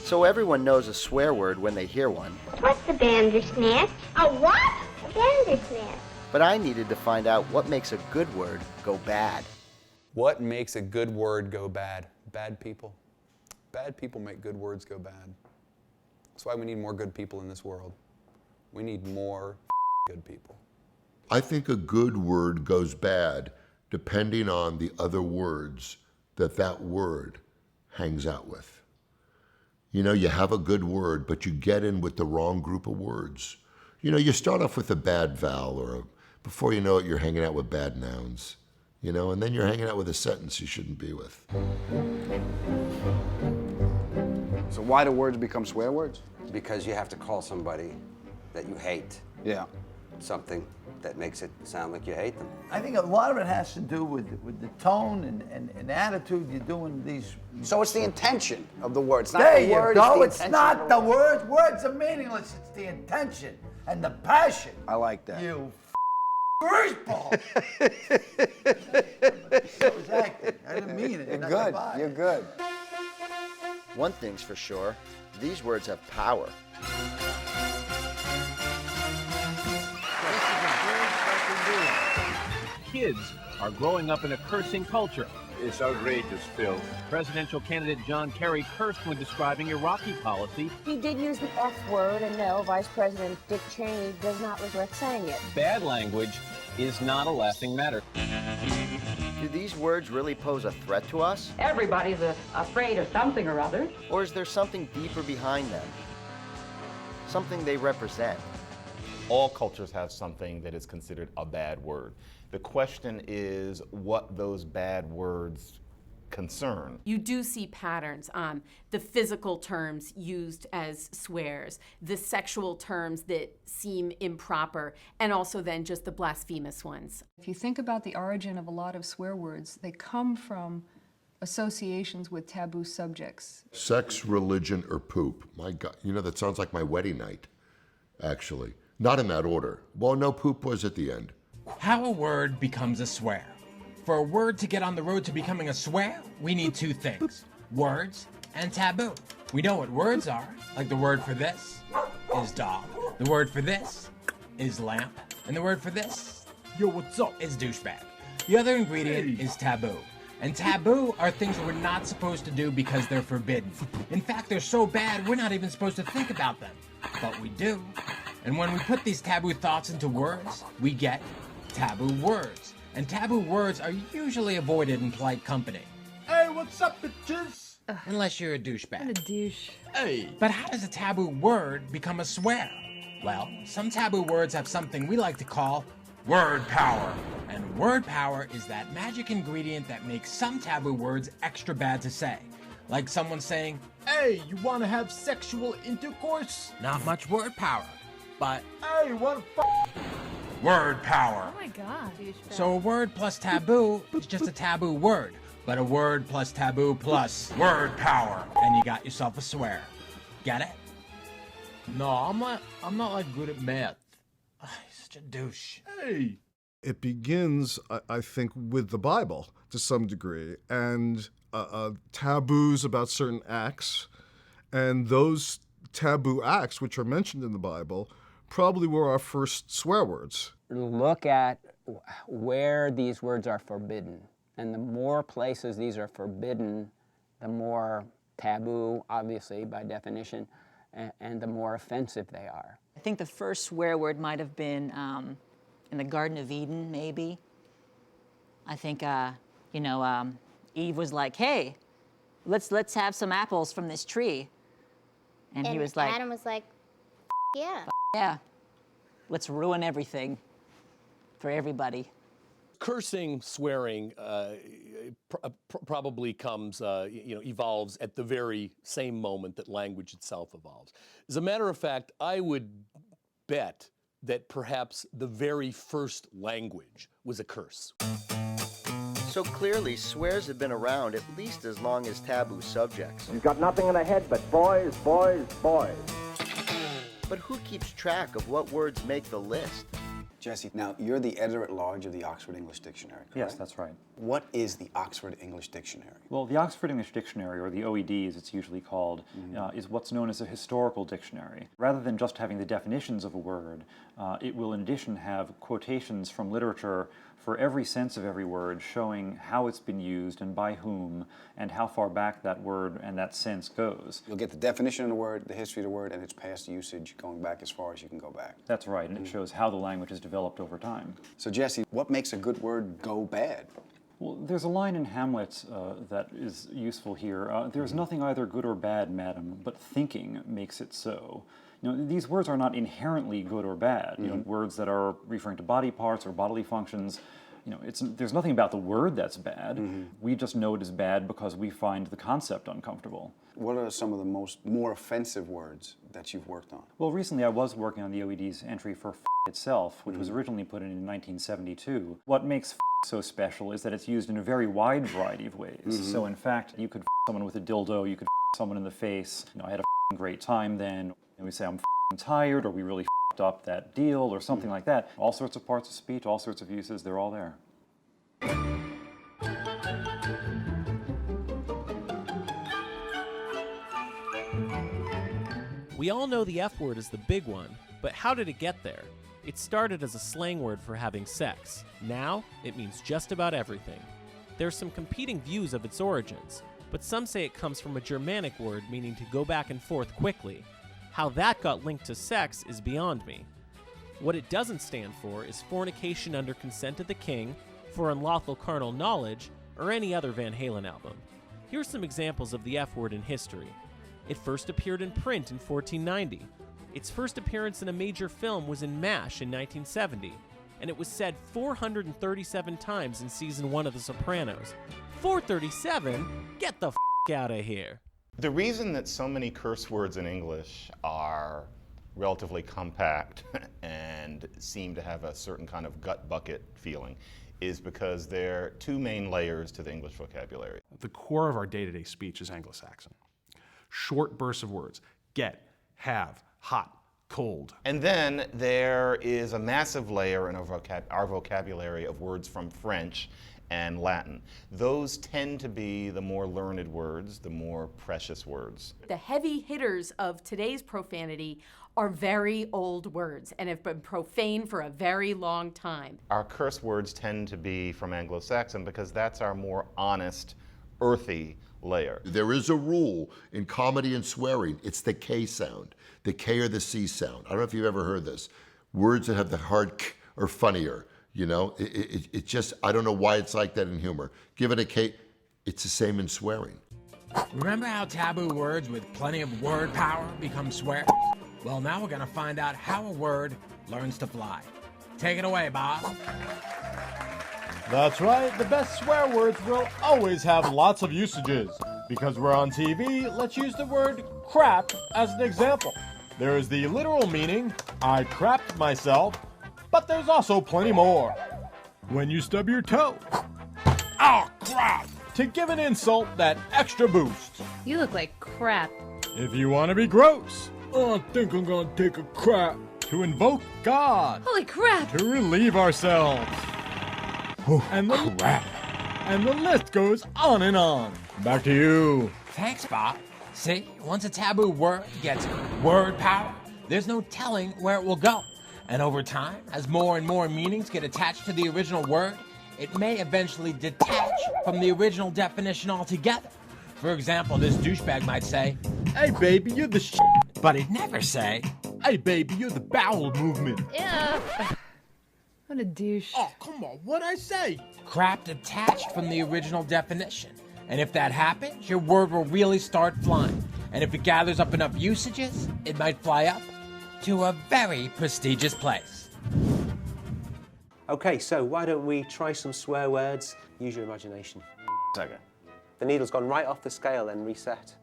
So everyone knows a swear word when they hear one. What's a bandersnatch? A what? A bandersnatch. But I needed to find out what makes a good word go bad. What makes a good word go bad? Bad people. Bad people make good words go bad. That's why we need more good people in this world. We need more good people. I think a good word goes bad depending on the other words that word hangs out with. You know, you have a good word, but you get in with the wrong group of words. You know, you start off with a bad vowel, before you know it, you're hanging out with bad nouns. You know, and then you're hanging out with a sentence you shouldn't be with. So why do words become swear words? Because you have to call somebody that you hate. Yeah. Something that makes it sound like you hate them. I think a lot of it has to do with the tone and attitude you're doing these. So it's the intention of the word. It's not There the you word. go. It's It's not the words. Words are meaningless. It's the intention and the passion. I like that. You greaseball. I was acting. I didn't mean it. You're Nothing good. about You're it. good. One thing's for sure, these words have power. Kids are growing up in a cursing culture. It's outrageous, Phil. Presidential candidate John Kerry cursed when describing Iraqi policy. He did use the F word, and no, Vice President Dick Cheney does not regret saying it. Bad language is not a lasting matter. Do these words really pose a threat to us? Everybody's afraid of something or other. Or is there something deeper behind them? Something they represent? All cultures have something that is considered a bad word. The question is what those bad words concern. You do see patterns, the physical terms used as swears, the sexual terms that seem improper, and also then just the blasphemous ones. If you think about the origin of a lot of swear words, they come from associations with taboo subjects. Sex, religion, or poop. My God, you know, that sounds like my wedding night, actually. Not in that order. Well, no, poop was at the end. How a word becomes a swear. For a word to get on the road to becoming a swear, we need two things, words and taboo. We know what words are, like the word for this is dog, the word for this is lamp, and the word for this, yo, what's up, is douchebag. The other ingredient is taboo. And taboo are things we're not supposed to do because they're forbidden. In fact, they're so bad, we're not even supposed to think about them. But we do. And when we put these taboo thoughts into words, we get taboo words. And taboo words are usually avoided in polite company. Hey, what's up, bitches? Unless you're a douchebag. What a douche. Hey. But how does a taboo word become a swear? Well, some taboo words have something we like to call word power. And word power is that magic ingredient that makes some taboo words extra bad to say. Like someone saying, Hey, you want to have sexual intercourse? not much word power, but Hey, what word power. Oh my God. So a word plus taboo is just a taboo word, but a word plus taboo plus word power, and you got yourself a swear. Get it? No, I'm not like good at math. He's such a douche. Hey. It begins, I think, with the Bible to some degree, and taboos about certain acts, and those taboo acts, which are mentioned in the Bible, probably were our first swear words. Look at where these words are forbidden. And the more places these are forbidden, the more taboo, obviously, by definition, and the more offensive they are. I think the first swear word might have been in the Garden of Eden, maybe. I think, Eve was like, hey, let's have some apples from this tree. And he was like, Adam was like, yeah. Yeah, let's ruin everything for everybody. Cursing, swearing, probably comes, evolves at the very same moment that language itself evolves. As a matter of fact, I would bet that perhaps the very first language was a curse. So clearly, swears have been around at least as long as taboo subjects. You've got nothing in the head but boys, boys, boys. But who keeps track of what words make the list? Jesse, now you're the editor-at-large of the Oxford English Dictionary, correct? Yes, that's right. What is the Oxford English Dictionary? Well, the Oxford English Dictionary, or the OED as it's usually called, is what's known as a historical dictionary. Rather than just having the definitions of a word, it will in addition have quotations from literature for every sense of every word, showing how it's been used and by whom, and how far back that word and that sense goes. You'll get the definition of the word, the history of the word, and its past usage going back as far as you can go back. That's right, and it shows how the language has developed over time. So Jesse, what makes a good word go bad? Well, there's a line in Hamlet that is useful here. There's nothing either good or bad, madam, but thinking makes it so. You know, these words are not inherently good or bad. You know, words that are referring to body parts or bodily functions, you know, there's nothing about the word that's bad. We just know it is bad because we find the concept uncomfortable. What are some of the more offensive words that you've worked on? Well, recently I was working on the OED's entry for itself, which was originally put in 1972. What makes so special is that it's used in a very wide variety of ways. So in fact, you could someone with a dildo, you could someone in the face. You know, I had a great time then. And we say I'm tired, or we really up that deal, or something like that. All sorts of parts of speech, all sorts of uses, they're all there. We all know the F word is the big one, but how did it get there? It started as a slang word for having sex. Now, it means just about everything. There are some competing views of its origins, but some say it comes from a Germanic word meaning to go back and forth quickly. How that got linked to sex is beyond me. What it doesn't stand for is fornication under consent of the king, for unlawful carnal knowledge, or any other Van Halen album. Here's some examples of the F word in history. It first appeared in print in 1490. Its first appearance in a major film was in MASH in 1970, and it was said 437 times in season 1 of The Sopranos. 437? Get the f*** out of here. The reason that so many curse words in English are relatively compact and seem to have a certain kind of gut bucket feeling is because there are two main layers to the English vocabulary. The core of our day-to-day speech is Anglo-Saxon. Short bursts of words: get, have, hot, cold. And then there is a massive layer in our vocabulary of words from French and Latin. Those tend to be the more learned words, the more precious words. The heavy hitters of today's profanity are very old words and have been profane for a very long time. Our curse words tend to be from Anglo-Saxon because that's our more honest, earthy layer. There is a rule in comedy and swearing. It's the K sound, the K or the C sound. I don't know if you've ever heard this. Words that have the hard K are funnier. You know, it just, I don't know why it's like that in humor. Give it a K, it's the same in swearing. Remember how taboo words with plenty of word power become swears? Well, now we're gonna find out how a word learns to fly. Take it away, Bob. That's right, the best swear words will always have lots of usages. Because we're on TV, let's use the word crap as an example. There is the literal meaning, I crapped myself, but there's also plenty more. When you stub your toe. Oh, crap! To give an insult that extra boost. You look like crap. If you want to be gross. Oh, I think I'm gonna take a crap. To invoke God. Holy crap! To relieve ourselves. And the crap. And the list goes on and on. Back to you. Thanks, Bob. See, once a taboo word gets word power, there's no telling where it will go. And over time, as more and more meanings get attached to the original word, it may eventually detach from the original definition altogether. For example, this douchebag might say, hey baby, you're the shit. But he'd never say, hey baby, you're the bowel movement. Yeah. What a douche. Oh, come on, what'd I say? crap detached from the original definition. And if that happens, your word will really start flying. And if it gathers up enough usages, it might fly up to a very prestigious place. Okay, so why don't we try some swear words? Use your imagination. Second. The needle's gone right off the scale and reset.